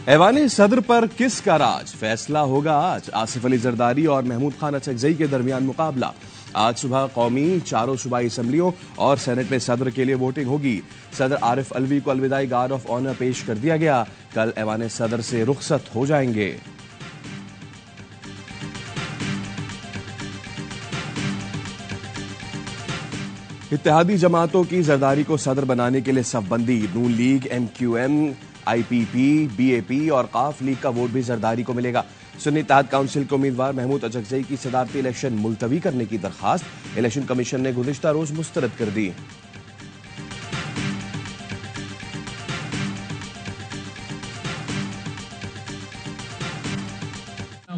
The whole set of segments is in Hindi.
ऐवान सदर पर किसका राज, फैसला होगा आज। आसिफ अली जरदारी और महमूद खान अचकजई के दरमियान मुकाबला। आज सुबह कौमी चारों सूबाई असम्बलियों और सेनेट में सदर के लिए वोटिंग होगी। सदर आरिफ अलवी को अलविदाई गार्ड ऑफ ऑनर पेश कर दिया गया। कल ऐवान सदर से रुखसत हो जाएंगे। इत्तेहादी जमातों की जरदारी को सदर बनाने के लिए सफबंदी। नून लीग, MQM, IPP, BAP और काफ लीग का वोट भी जरदारी को मिलेगा। सुन्नी इत्तेहाद काउंसिल को उम्मीदवार महमूद अचकजई की सदारती इलेक्शन मुलतवी करने की दरखास्त इलेक्शन कमीशन ने गुज़िश्ता रोज मुस्तरद कर दी।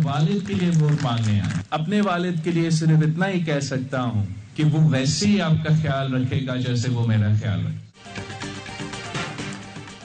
वालिद के लिए वोट मांगने आए। अपने वालिद के लिए सिर्फ इतना ही कह सकता हूं कि वो वैसे ही आपका ख्याल रखेगा जैसे वो मेरा ख्याल रखे।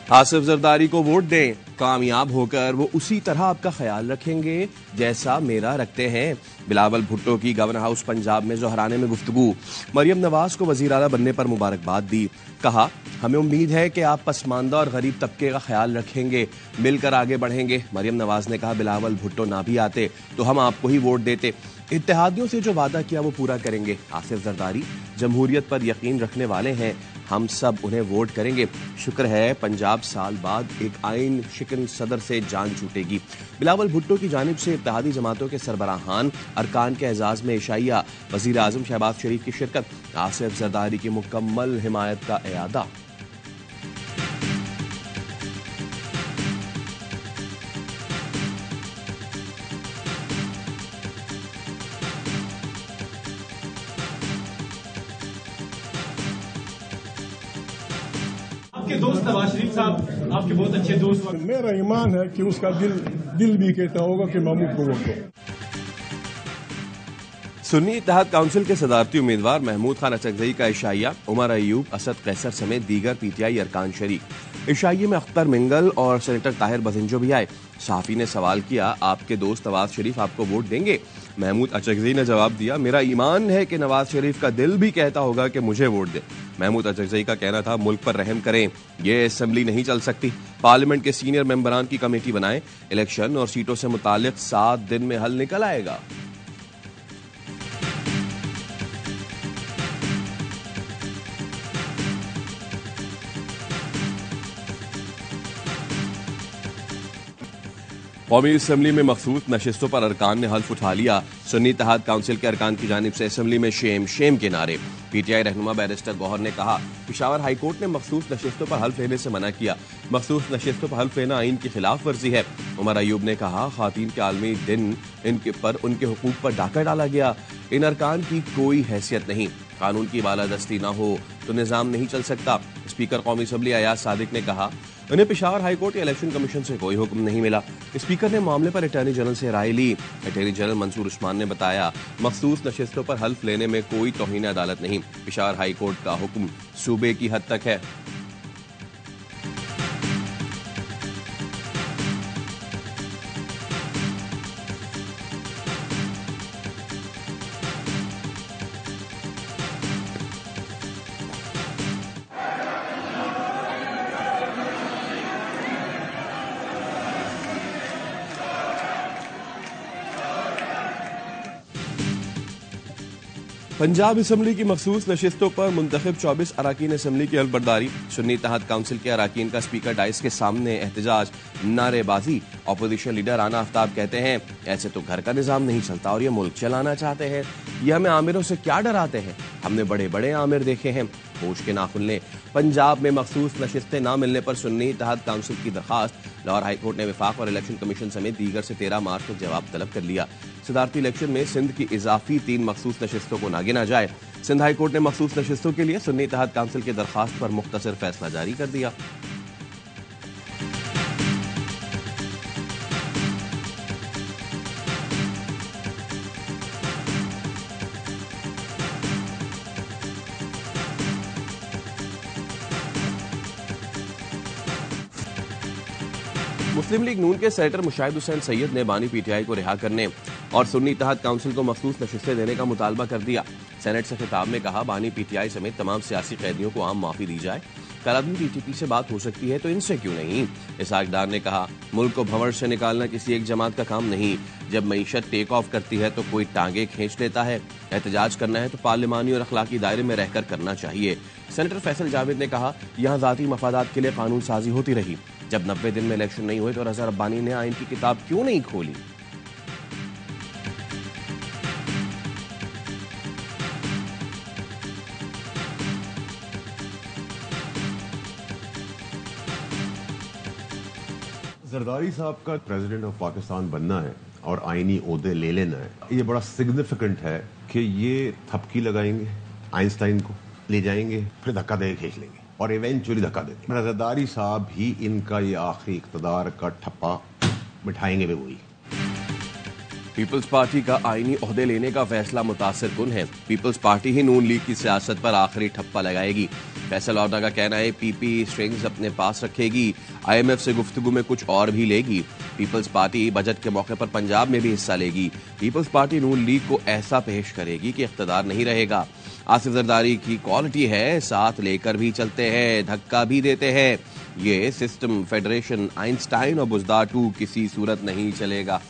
आसिफ जरदारी को वोट दें, कामयाब होकर वो उसी तरह आपका ख्याल रखेंगे जैसा मेरा रखते हैं। बिलावल भुट्टो की गवर्नर हाउस पंजाब में जोहराने में गुफ्तगू। मरियम नवाज को वजीर आला बनने पर मुबारकबाद दी। कहा, हमें उम्मीद है कि आप पसमानदा और गरीब तबके का ख्याल रखेंगे, मिलकर आगे बढ़ेंगे। मरियम नवाज ने कहा, बिलावल भुट्टो ना भी आते तो हम आपको ही वोट देते। इत्तेहादियों से जो वादा किया वो पूरा करेंगे। आसिफ जरदारी जमहूरियत पर यकीन रखने वाले हैं, हम सब उन्हें वोट करेंगे। शुक्र है पंजाब साल बाद एक आइन शिकन सदर से जान छूटेगी। बिलावल भुट्टो की जानिब से इत्तेहादी जमातों के सरबराहान अरकान के एजाज में इशाइया, वजीर आजम शहबाज शरीफ की शिरकत, आसिफ जरदारी की मुकम्मल हिमायत का एआदा। आपके दोस्त नवाज शरीफ साहब आपके बहुत अच्छे दोस्त। मेरा ईमान है कि उसका दिल भी कहता होगा कि महमूद को वोट दो। सुन्नी इत्तेहाद काउंसिल के सदारती उम्मीदवार महमूद खान अचकजई का इशाइया, उमर अयूब, असद कैसर समेत दीगर PTI अरकान शरीक। इशाइये में अख्तर मिंगल और सेनेटर ताहिर बजिंजो भी आए। सहाफी ने सवाल किया, आपके दोस्त नवाज शरीफ आपको वोट देंगे? महमूद अचकजई ने जवाब दिया, मेरा ईमान है कि नवाज शरीफ का दिल भी कहता होगा कि मुझे वोट दे। महमूद अचकजई का कहना था, मुल्क पर रहम करें, ये असेंबली नहीं चल सकती। पार्लियामेंट के सीनियर मेंबरान की कमेटी बनाएं, इलेक्शन और सीटों से मुतालिक 7 दिन में हल निकल आएगा। कौमी असम्बली में मखसूस नशिस्तों पर अरकान ने हल्फ उठा लिया। सुन्नी इत्तेहाद काउंसिल के अरकान की जानिब से असम्बली में शेम शेम के नारे। PTI रहनुमा बैरिस्टर गौहर ने कहा, पेशावर हाई कोर्ट ने मखसूस नशिस्तों पर हल्फ लेने से मना किया। मखसूस नशिस्तों पर हल्फ लेना आइन की खिलाफ वर्जी है। उमर अयूब ने कहा, खातीन के आलमी दिन उनके हुकूक पर डाका डाला गया। इन अरकान की कोई हैसियत नहीं। कानून की बालादस्ती ना हो तो निज़ाम नहीं चल सकता। स्पीकर कौमी असम्बली अयाज सादिक ने कहा, उन्हें पेशावर हाई कोर्ट या इलेक्शन कमीशन से कोई हुक्म नहीं मिला। स्पीकर ने मामले पर अटॉर्नी जनरल से राय ली। अटॉर्नी जनरल मंसूर उस्मान ने बताया, मखसूस नशिस्तों पर हल्फ लेने में कोई तौहीन अदालत नहीं। पेशावर हाई कोर्ट का हुक्म सूबे की हद तक है। पंजाब असम्बली की मखसूस नशिस्तों पर मुंतखब 24 अराकीन असम्बली की हल्फबर्दारी। सुन्नी इत्तेहाद काउंसिल के अराकीन का स्पीकर डाइस के सामने एहतजाज, नारेबाजी। अपोजिशन लीडर राना आफ्ताब कहते हैं, ऐसे तो घर का निजाम नहीं चलता और ये मुल्क चलाना चाहते हैं। ये हमें आमिरों से क्या डराते हैं? हमने बड़े बड़े आमिर देखे हैं, होश के नाखुन लें। पंजाब में मखसूस नशिस्तें न मिलने पर सुन्नी इत्तेहाद काउंसिल की दरखास्त। लाहौर हाई कोर्ट ने विफाक और इलेक्शन कमीशन समेत दीगर से 13 मार्च तक जवाब तलब कर लिया। सदारती इलेक्शन में सिंध की इजाफी 3 मखसूस नशिस्तों को ना गिना जाए। सिंध हाई कोर्ट ने मखसूस नशिस्तों के लिए सुन्नी इत्तेहाद काउंसिल की दरखास्त पर मुख्तसर फैसला जारी कर दिया। मुस्लिम लीग नून के सेनेटर मुशाहिद हुसैन सैयद ने बानी PTI को रिहा करने और सुन्नी इत्तेहाद काउंसिल को मखसूस नशिस्तें देने का मुतालबा कर दिया। सेनेट से खिताब में कहा, बानी PTI समेत तमाम सियासी कैदियों को आम माफी दी जाए। कल आदमी टीटीपी से बात हो सकती है तो इनसे क्यों नहीं? इसहाक डार ने कहा, मुल्क को भंवर से निकालना किसी एक जमात का काम नहीं। जब मईशत टेक ऑफ करती है तो कोई टांगे खींच लेता है। एहतजाज करना है तो पार्लिमानी और अखलाकी दायरे में रहकर करना चाहिए। सेनेटर फैसल जावेद ने कहा, यहाँ जाती मफादात के लिए कानून साजी होती रही। जब 90 दिन में इलेक्शन नहीं हुए तो रजा रब्बानी ने आइन की किताब क्यों नहीं खोली? जरदारी साहब का प्रेसिडेंट ऑफ पाकिस्तान बनना है और आईनी ओहदे ले लेना है, ये बड़ा सिग्निफिकेंट है कि ये थपकी लगाएंगे, आइंस्टाइन को ले जाएंगे, फिर धक्का दे खींच लेंगे और इवेंचुअली धक्का देंगे। जरदारी साहब ही इनका ये आखिरी इख्तिदार का ठप्पा मिठाएंगे भी वही। पीपल्स पार्टी का आईनी ओहदे लेने का फैसला मुतासिर कुन है। पीपल्स पार्टी ही नून लीग की सियासत पर आखिरी ठप्पा लगाएगी। फैसल औदा का कहना है, पीपी स्ट्रिंग्स अपने पास रखेगी, IMF से गुफ्तगू में कुछ और भी लेगी। पीपल्स पार्टी बजट के मौके पर पंजाब में भी हिस्सा लेगी। पीपल्स पार्टी नून लीग को ऐसा पेश करेगी कि इख्तिदार नहीं रहेगा। आसिफ जरदारी की क्वालिटी है, साथ लेकर भी चलते हैं, धक्का भी देते हैं। ये सिस्टम, फेडरेशन, आइंस्टाइन और बुजदार 2 किसी सूरत नहीं चलेगा।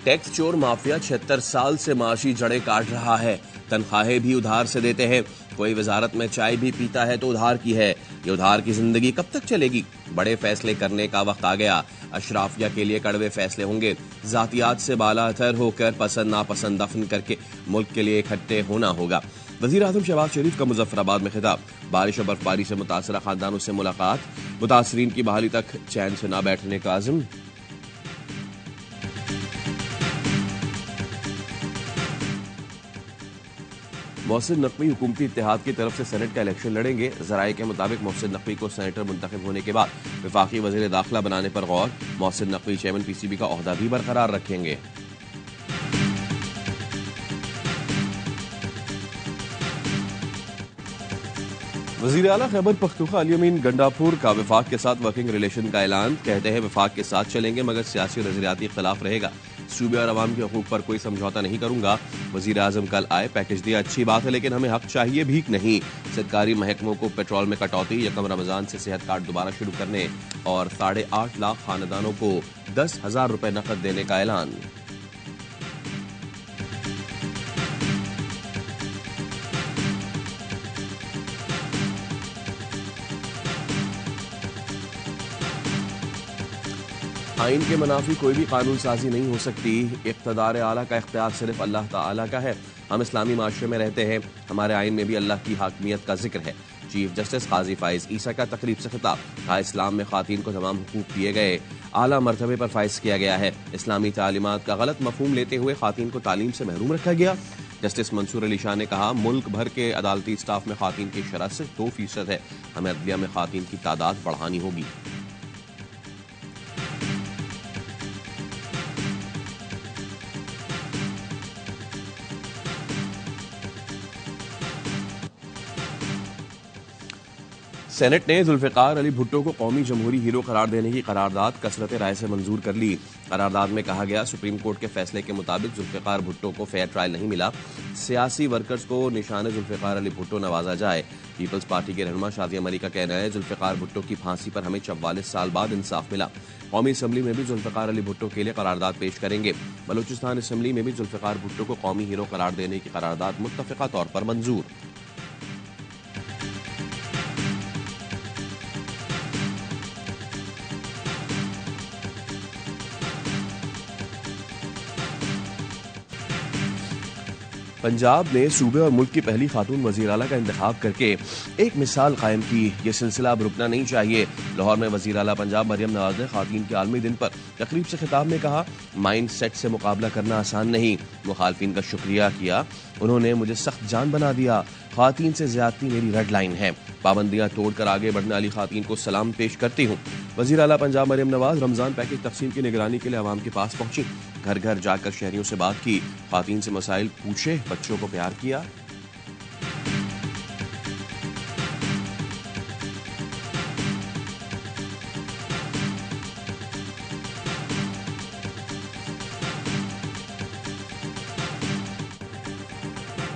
टैक्स चोर माफिया 76 साल से माशी जड़ें काट रहा है। तनख्वाहें भी उधार से देते हैं। कोई वजारत में चाय भी पीता है तो उधार की है। ये उधार की जिंदगी कब तक चलेगी? बड़े फैसले करने का वक्त आ गया। अशराफिया के लिए कड़वे फैसले होंगे। जातियात से बालातर होकर पसंद नापसंद दफन करके मुल्क के लिए इकट्ठे होना होगा। वजीर आजम शहबाज शरीफ का मुजफ्फराबाद में खिताब। बारिश और बर्फबारी से मुतासरा खानदानों से मुलाकात। मुतासरीन की बहाली तक चैन से ना बैठने का आज़म। मोहसिन नकवी हुकूमती इत्तेहाद की तरफ से सेनेट का इलेक्शन लड़ेंगे। जराये के मुताबिक मोहसिन नकवी को सेनेटर मुंतखब होने के बाद वफाकी वजीर दाखिला बनाने पर गौर। मोहसिन नकवी चेयरमैन PCB का ओहदा भी बरकरार रखेंगे। वज़ीर आला खैबर पख्तूनख्वा अली अमीन गंडापुर का वफाक के साथ वर्किंग रिलेशन का ऐलान। कहते हैं, वफाक के साथ चलेंगे मगर सियासी और नजरियाती इख्तिलाफ रहेगा। सूबे और अवाम के हकूक पर कोई समझौता नहीं करूंगा। वजीर आजम कल आए, पैकेज दिया, अच्छी बात है, लेकिन हमें हक चाहिए, भीख नहीं। सरकारी महकमों को पेट्रोल में कटौती, 1 रमजान से सेहत कार्ड दोबारा शुरू करने और 8.5 लाख खानदानों को 10,000 रुपए नकद देने का ऐलान। आइन के मुनाफी कोई भी कानून साजी नहीं हो सकती। इक़्तिदार आला का इख्तियार सिर्फ अल्लाह ताला का है। हम इस्लामी माशरे में रहते हैं, हमारे आइन में भी अल्लाह की हाकमियत का जिक्र है। चीफ जस्टिस काजी फाइज ईसा का तकरीब से खिताब। कहा, इस्लाम में खातीन को तमाम हुकूक दिए गए, आला मरतबे पर फाइज किया गया है। इस्लामी तालीमात का गलत मफहूम लेते हुए खातीन को तालीम से महरूम रखा गया। जस्टिस मंसूर अली शाह ने कहा, मुल्क भर के अदालती स्टाफ में खातीन की शरह सिर्फ 2% है। हमें अदलिया में खातीन की तादाद बढ़ानी होगी। सेनेट ने जुल्फ़िकार अली भुट्टो को कौमी जमहूरी हीरो करार देने की करारदाद कसरत राय से मंजूर कर ली। करारदाद में कहा गया, सुप्रीम कोर्ट के फैसले के मुताबिक जुल्फ़िकार भुट्टो को फेयर ट्रायल नहीं मिला। सियासी वर्कर्स को निशान जुल्फ़िकार अली भुट्टो नवाजा जाए। पीपल्स पार्टी के रहनुमा शादिया मलिक का कहना है, जुल्फ़िकार भुट्टो की फांसी पर हमें 44 साल बाद इंसाफ मिला। कौमी असम्बली में भी जुल्फ़िकार अली भुट्टो के लिए करारदाद पेश करेंगे। बलूचिस्तान असम्बली में भी जुल्फ़िकार भुट्टो को कौमी हीरो करार देने की करारदाद मुत्तफ़िक़ा तौर पर मंजूर। पंजाब ने सूबे और मुल्क की पहली खातून वज़ीर आला का इंतखाब करके एक मिसाल कायम की। ये सिलसिला अब रुकना नहीं चाहिए। लाहौर में वज़ीर आला पंजाब मरियम नवाज ने खातून के आलमी दिन पर तकरीब से खिताब में कहा, माइंड सेट से मुकाबला करना आसान नहीं। मुखालफिन का शुक्रिया किया, उन्होंने मुझे सख्त जान बना दिया। खातीन से ज्यादती मेरी रेड लाइन है। पाबंदियां तोड़कर आगे बढ़ने वाली खातीन को सलाम पेश करती हूँ। वज़ीर आला पंजाब मरियम नवाज रमजान पैकेज तकसीम की निगरानी के लिए आवाम के पास पहुंची। घर घर जाकर शहरियों से बात की, खातीन से मसाइल पूछे, बच्चों को प्यार किया।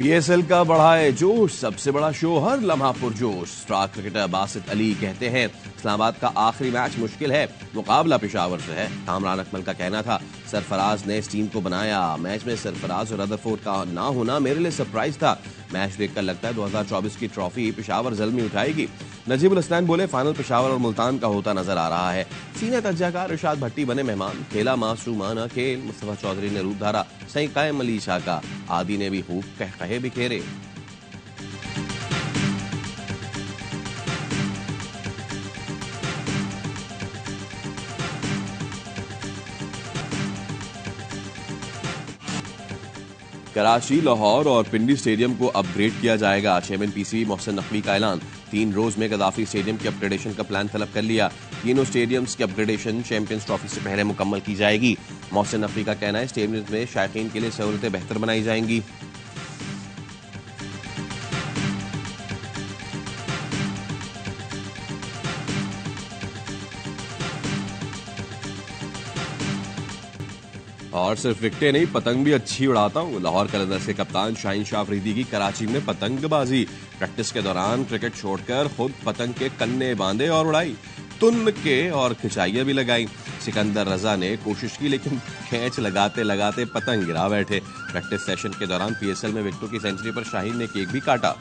पीएसएल का बढ़ाए जोश, सबसे बड़ा शो हर लम्हा पुरजोश। स्टार क्रिकेटर बासित अली कहते हैं इस्लामाबाद का आखिरी मैच मुश्किल है, मुकाबला पेशावर से है। कामरान अकमल का कहना था सरफराज ने इस टीम को बनाया, मैच में सरफराज और रदरफोर्ड का ना होना मेरे लिए सरप्राइज था। मैच देखकर लगता है 2024 की ट्रॉफी पेशावर जल्द उठाएगी। नजीबुल हसनैन बोले फाइनल पेशावर और मुल्तान का होता नजर आ रहा है। सीनियर तज्जाकार इरशाद भट्टी बने मेहमान, खेला मासूमाना खेल। मुस्तफा चौधरी ने रूप धारा सही कायम अली शाह का, आदि ने भी खूब कहे बिखेरे। कराची, लाहौर और पिंडी स्टेडियम को अपग्रेड किया जाएगा। चेयरमैन पीसीबी मोहसिन नकवी का ऐलान। 3 रोज में गद्दाफी स्टेडियम के अपग्रेडेशन का प्लान तलब कर लिया। तीनों स्टेडियम्स की अपग्रेडेशन चैंपियंस ट्रॉफी से पहले मुकम्मल की जाएगी। मोहसिन नकवी का कहना है स्टेडियम में शायकीन के लिए सहूलतें बेहतर बनाई जाएंगी। और सिर्फ विकेटें नहीं, पतंग भी अच्छी उड़ाता हूँ। लाहौर कलंदर्स के कप्तान शाहीन शाह अफरीदी की कराची में पतंगबाजी। प्रैक्टिस के दौरान क्रिकेट छोड़कर खुद पतंग के कन्ने बांधे और उड़ाई, तुन के और खिंचाइयां भी लगाई। सिकंदर रजा ने कोशिश की लेकिन खींच लगाते लगाते पतंग गिरा बैठे। प्रैक्टिस सेशन के दौरान पीएसएल में विकेटों की सेंचुरी पर शाहीन ने केक भी काटा।